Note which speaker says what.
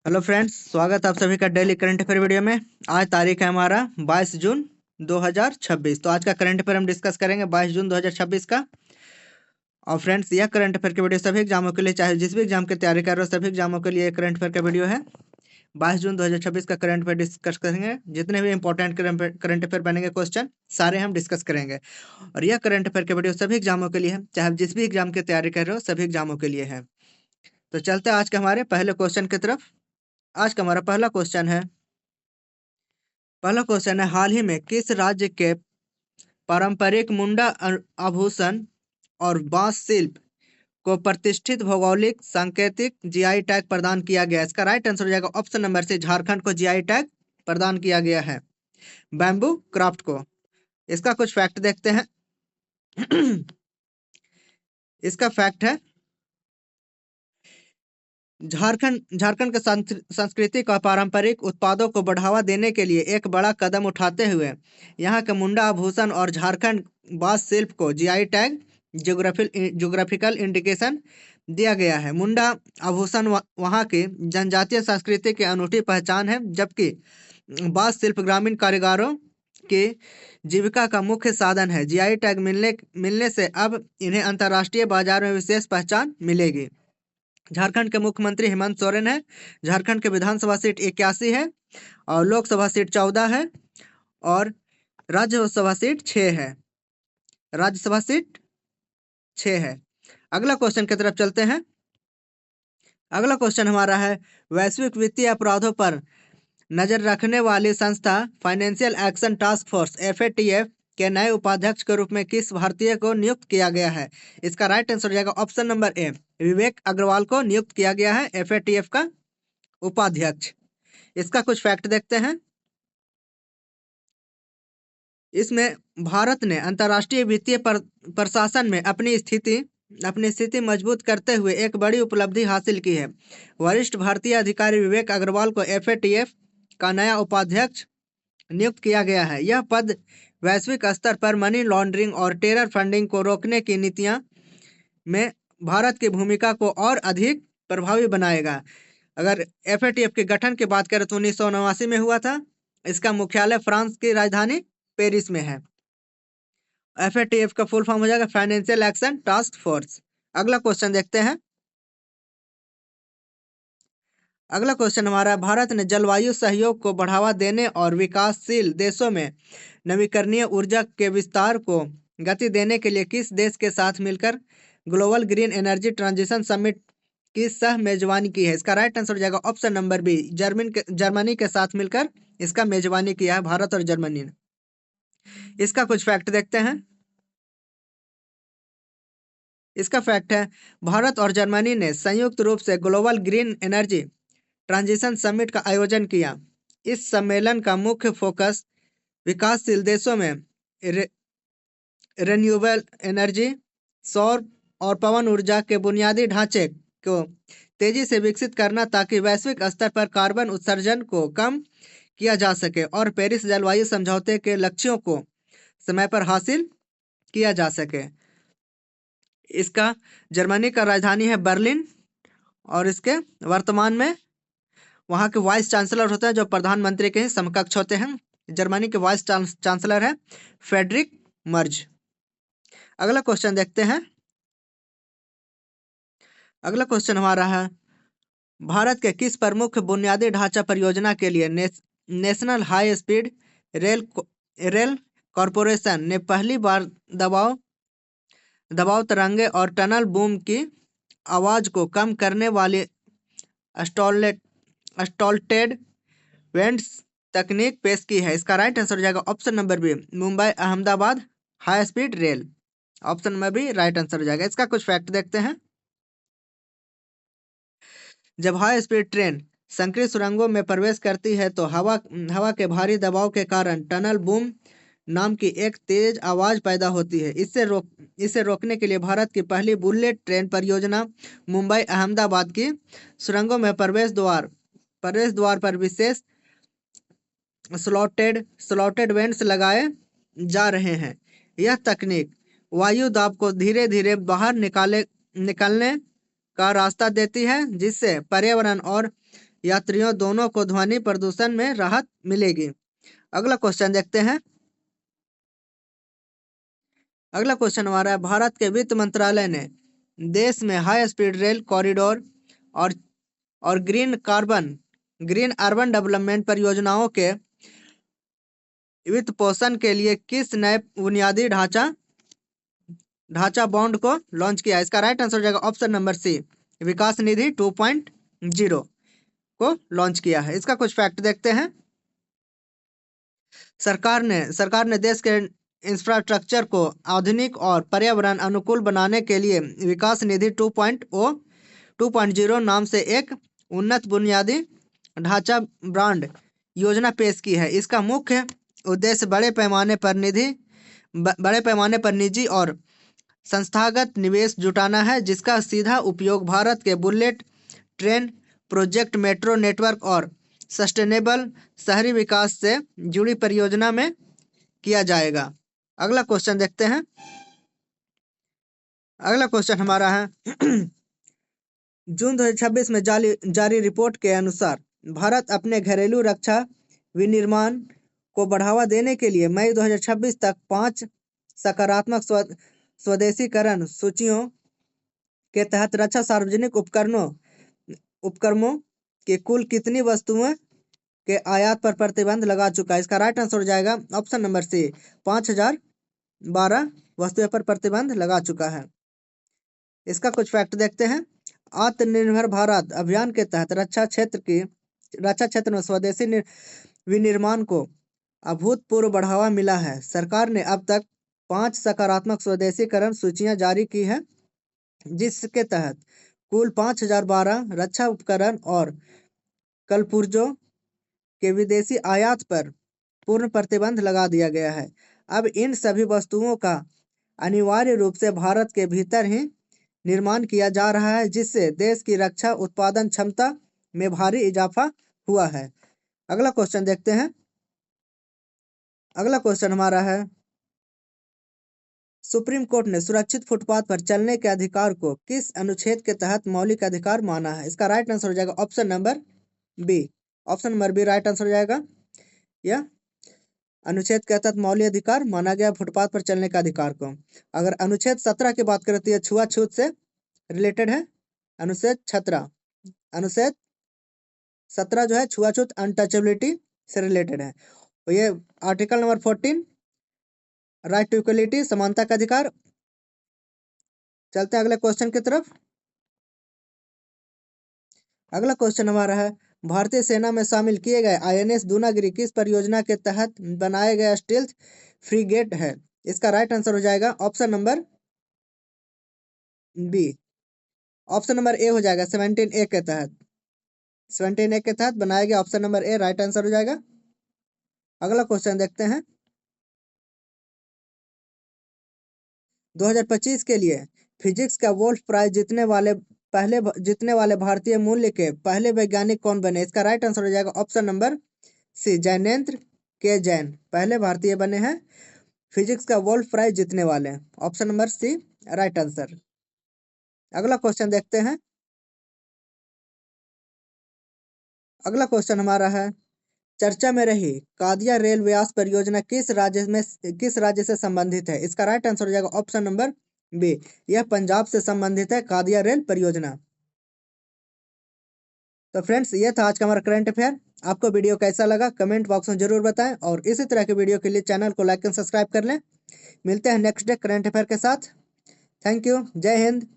Speaker 1: Hello friends, स्वागत है आप सभी का डेली करंट अफेयर वीडियो में। आज तारीख है हमारा 22 जून 2026। तो आज का करंट अफेयर हम डिस्कस करेंगे 22 जून 2026 का। और फ्रेंड्स, यह करंट अफेयर की वीडियो सभी एग्जामों के लिए, चाहे जिस भी एग्जाम की तैयारी कर रहे हो सभी एग्जामों के लिए करंट अफेयर का वीडियो है। 22 जून 2026 का करंट अफेयर डिस्कस करेंगे। जितने भी इंपॉर्टेंट करंट अफेयर बनेंगे क्वेश्चन सारे हम डिस्कस करेंगे। और यह करंट अफेयर का वीडियो सभी एग्जामों के लिए है, चाहे आप जिस भी एग्जाम की तैयारी कर रहे हो सभी एग्जामों के लिए है। तो चलते हैं आज के हमारे पहले क्वेश्चन की तरफ। आज का हमारा पहला क्वेश्चन है, हाल ही में किस राज्य के पारंपरिक मुंडा आभूषण और बांस शिल्प को प्रतिष्ठित भौगोलिक सांकेतिक जीआई टैग प्रदान किया गया? इसका राइट आंसर हो जाएगा ऑप्शन नंबर सी, झारखंड को जीआई टैग प्रदान किया गया है बैम्बू क्राफ्ट को। इसका कुछ फैक्ट देखते हैं। इसका फैक्ट है, झारखंड के सांस्कृतिक और पारंपरिक उत्पादों को बढ़ावा देने के लिए एक बड़ा कदम उठाते हुए यहाँ के मुंडा आभूषण और झारखंड बांस शिल्प को जीआई टैग ज्योग्राफिकल इंडिकेशन दिया गया है। मुंडा आभूषण वहाँ की जनजातीय संस्कृति की अनूठी पहचान है, जबकि बांस शिल्प ग्रामीण कारीगरों की जीविका का मुख्य साधन है। जीआई टैग मिलने से अब इन्हें अंतर्राष्ट्रीय बाजार में विशेष पहचान मिलेगी। झारखंड के मुख्यमंत्री हेमंत सोरेन है। झारखंड के विधानसभा सीट 81 है और लोकसभा सीट 14 है और राज्यसभा सीट 6 है। राज्यसभा सीट 6 है। अगला क्वेश्चन की तरफ चलते हैं। अगला क्वेश्चन हमारा है, वैश्विक वित्तीय अपराधों पर नजर रखने वाली संस्था financial action task force FATF के नए उपाध्यक्ष के रूप में किस भारतीय को नियुक्त किया गया है? इसका राइट आंसर हो जाएगा ऑप्शन नंबर ए, विवेक अग्रवाल को नियुक्त किया गया है FATF का उपाध्यक्ष। इसका कुछ फैक्ट देखते हैं। इसमें भारत ने अंतर्राष्ट्रीय वित्तीय प्रशासन में अपनी स्थिति मजबूत करते हुए एक बड़ी उपलब्धि हासिल की है। वरिष्ठ भारतीय अधिकारी विवेक अग्रवाल को FATF का नया उपाध्यक्ष नियुक्त किया गया है। यह पद वैश्विक स्तर पर मनी लॉन्ड्रिंग और टेरर फंडिंग को रोकने की नीतियां में भारत की भूमिका को और अधिक प्रभावी बनाएगा। अगर FATF के गठन की बात करें तो 1989 में हुआ था। इसका मुख्यालय फ्रांस की राजधानी पेरिस में है। FATF का फुल फॉर्म हो जाएगा फाइनेंशियल एक्शन टास्क फोर्स। अगला क्वेश्चन देखते हैं। अगला क्वेश्चन हमारा, भारत ने जलवायु सहयोग को बढ़ावा देने और विकासशील देशों में नवीकरणीय ऊर्जा के विस्तार को गति देने के लिए किस देश के साथ मिलकर global green energy transition summit की सह मेजबानी की है? इसका राइट आंसर हो जाएगा ऑप्शन नंबर बी, जर्मनी के साथ मिलकर इसका मेजबानी किया है भारत और जर्मनी ने। इसका कुछ फैक्ट देखते हैं। इसका फैक्ट है, भारत और जर्मनी ने संयुक्त रूप से global green energy transition summit का आयोजन किया। इस सम्मेलन का मुख्य फोकस विकासशील देशों में रिन्यूएबल एनर्जी, सौर और पवन ऊर्जा के बुनियादी ढांचे को तेजी से विकसित करना, ताकि वैश्विक स्तर पर कार्बन उत्सर्जन को कम किया जा सके और पेरिस जलवायु समझौते के लक्ष्यों को समय पर हासिल किया जा सके। इसका जर्मनी का राजधानी है बर्लिन और इसके वर्तमान में वहाँ के वाइस चांसलर होते हैं जो प्रधानमंत्री के ही समकक्ष होते हैं। जर्मनी के वाइस चांसलर है फ्रेडरिक मर्ज। अगला क्वेश्चन देखते हैं। अगला क्वेश्चन हमारा है, भारत के किस प्रमुख बुनियादी ढांचा परियोजना के लिए national high speed rail corporation ने पहली बार दबाव तरंगे और टनल बूम की आवाज को कम करने वाली स्टॉल्टेड वेंट्स तकनीक पेश की है? इसका राइट आंसर हो जाएगा option number B, Mumbai Ahmedabad high speed rail. Option number B right answer हो जाएगा। इसका कुछ फैक्ट देखते हैं। जब हाई स्पीड ट्रेन संकीर्ण सुरंगों में प्रवेश करती है तो हवा के भारी दबाव के कारण टनल बूम नाम की एक तेज आवाज पैदा होती है। इसे रोकने के लिए भारत की पहली बुलेट ट्रेन परियोजना मुंबई अहमदाबाद की सुरंगों में प्रवेश द्वार पर विशेष स्लॉटेड वेंट्स लगाए जा रहे हैं। यह तकनीक वायु दाब को धीरे धीरे बाहर निकलने का रास्ता देती है, जिससे पर्यावरण और यात्रियों दोनों को ध्वनि प्रदूषण में राहत मिलेगी। अगला क्वेश्चन देखते हैं। अगला क्वेश्चन हमारा है, भारत के वित्त मंत्रालय ने देश में हाई स्पीड रेल कॉरिडोर और ग्रीन अर्बन डेवलपमेंट परियोजनाओं के वित्त पोषण के लिए किस नए बुनियादी ढांचा बॉन्ड को लॉन्च किया? इसका राइट आंसर हो जाएगा ऑप्शन नंबर सी, विकास निधि 2.0 को लॉन्च किया है। इसका कुछ फैक्ट देखते हैं। सरकार ने देश के इंफ्रास्ट्रक्चर को आधुनिक और पर्यावरण अनुकूल बनाने के लिए विकास निधि 2.0 नाम से एक उन्नत बुनियादी ढांचा ब्रांड योजना पेश की है। इसका मुख्य उद्देश्य बड़े पैमाने पर निजी और संस्थागत निवेश जुटाना है, जिसका सीधा उपयोग भारत के bullet train project, metro network और सस्टेनेबल शहरी विकास से जुड़ी परियोजना में किया जाएगा। अगला क्वेश्चन देखते हैं। अगला क्वेश्चन हमारा है जून 2026 में जारी रिपोर्ट के अनुसार भारत अपने घरेलू रक्षा विनिर्माण को बढ़ावा देने के लिए मई 2026 तक 5 सकारात्मक स्वदेशीकरण सूचियों के तहत रक्षा सार्वजनिक उपकरणों के कुल कितनी वस्तुओं के आयात पर प्रतिबंध लगा चुका है? इसका राइट आंसर हो जाएगा ऑप्शन नंबर सी, 5012 वस्तुओं पर प्रतिबंध लगा चुका है। इसका कुछ फैक्ट देखते हैं। आत्मनिर्भर भारत अभियान के तहत रक्षा क्षेत्र में स्वदेशी विनिर्माण को अभूतपूर्व बढ़ावा मिला है। सरकार ने अब तक 5 सकारात्मक स्वदेशीकरण सूचियां जारी की है, जिसके तहत कुल 5012 रक्षा उपकरण और कलपुर्जों के विदेशी आयात पर पूर्ण प्रतिबंध लगा दिया गया है। अब इन सभी वस्तुओं का अनिवार्य रूप से भारत के भीतर ही निर्माण किया जा रहा है, जिससे देश की रक्षा उत्पादन क्षमता में भारी इजाफा हुआ है। अगला क्वेश्चन देखते हैं। अगला क्वेश्चन हमारा है, सुप्रीम कोर्ट ने सुरक्षित फुटपाथ पर चलने के अधिकार को किस अनुच्छेद के तहत मौलिक अधिकार माना है? इसका राइट आंसर हो जाएगा option number B. Option number B right answer हो जाएगा। यह अनुच्छेद के तहत मौलिक अधिकार माना गया फुटपाथ पर चलने का अधिकार को। अगर अनुच्छेद 17 की बात करें तो यह छुआछूत से रिलेटेड है। अनुच्छेद 17 जो है छुआछूत अनटचेबिलिटी से रिलेटेड है। और ये article number 14 right to equality, समानता का अधिकार। चलते हैं अगले क्वेश्चन की तरफ। अगला क्वेश्चन हमारा है, भारतीय सेना में शामिल किए गए INS दूनागिरी किस परियोजना के तहत बनाए गए स्टील्थ फ्रीगेट है? इसका राइट आंसर हो जाएगा option number B. Option number A हो जाएगा 17A के तहत। 17A के तहत बनाया गया ऑप्शन नंबर ए राइट आंसर हो जाएगा। अगला क्वेश्चन देखते हैं। 2025 के लिए फिजिक्स का वोल्फ प्राइज जीतने वाले भारतीय मूल्य के पहले वैज्ञानिक कौन बने? इसका राइट आंसर हो जाएगा ऑप्शन नंबर सी, जैनेंद्र के जैन पहले भारतीय बने हैं फिजिक्स का वोल्फ प्राइज जीतने वाले। Option number C right answer. अगला क्वेश्चन देखते हैं। अगला क्वेश्चन हमारा है, चर्चा में रही कादिया रेल व्यास परियोजना किस राज्य से संबंधित है? इसका राइट आंसर हो जाएगा ऑप्शन नंबर बी, यह पंजाब से संबंधित है कादिया रेल परियोजना। तो फ्रेंड्स, ये था आज का हमारा करंट अफेयर। आपको वीडियो कैसा लगा कमेंट बॉक्स में जरूर बताएं और इसी तरह के वीडियो के लिए चैनल को लाइक एंड सब्सक्राइब कर लें। मिलते हैं नेक्स्ट डे करंट अफेयर के साथ। Thank you. जय हिंद।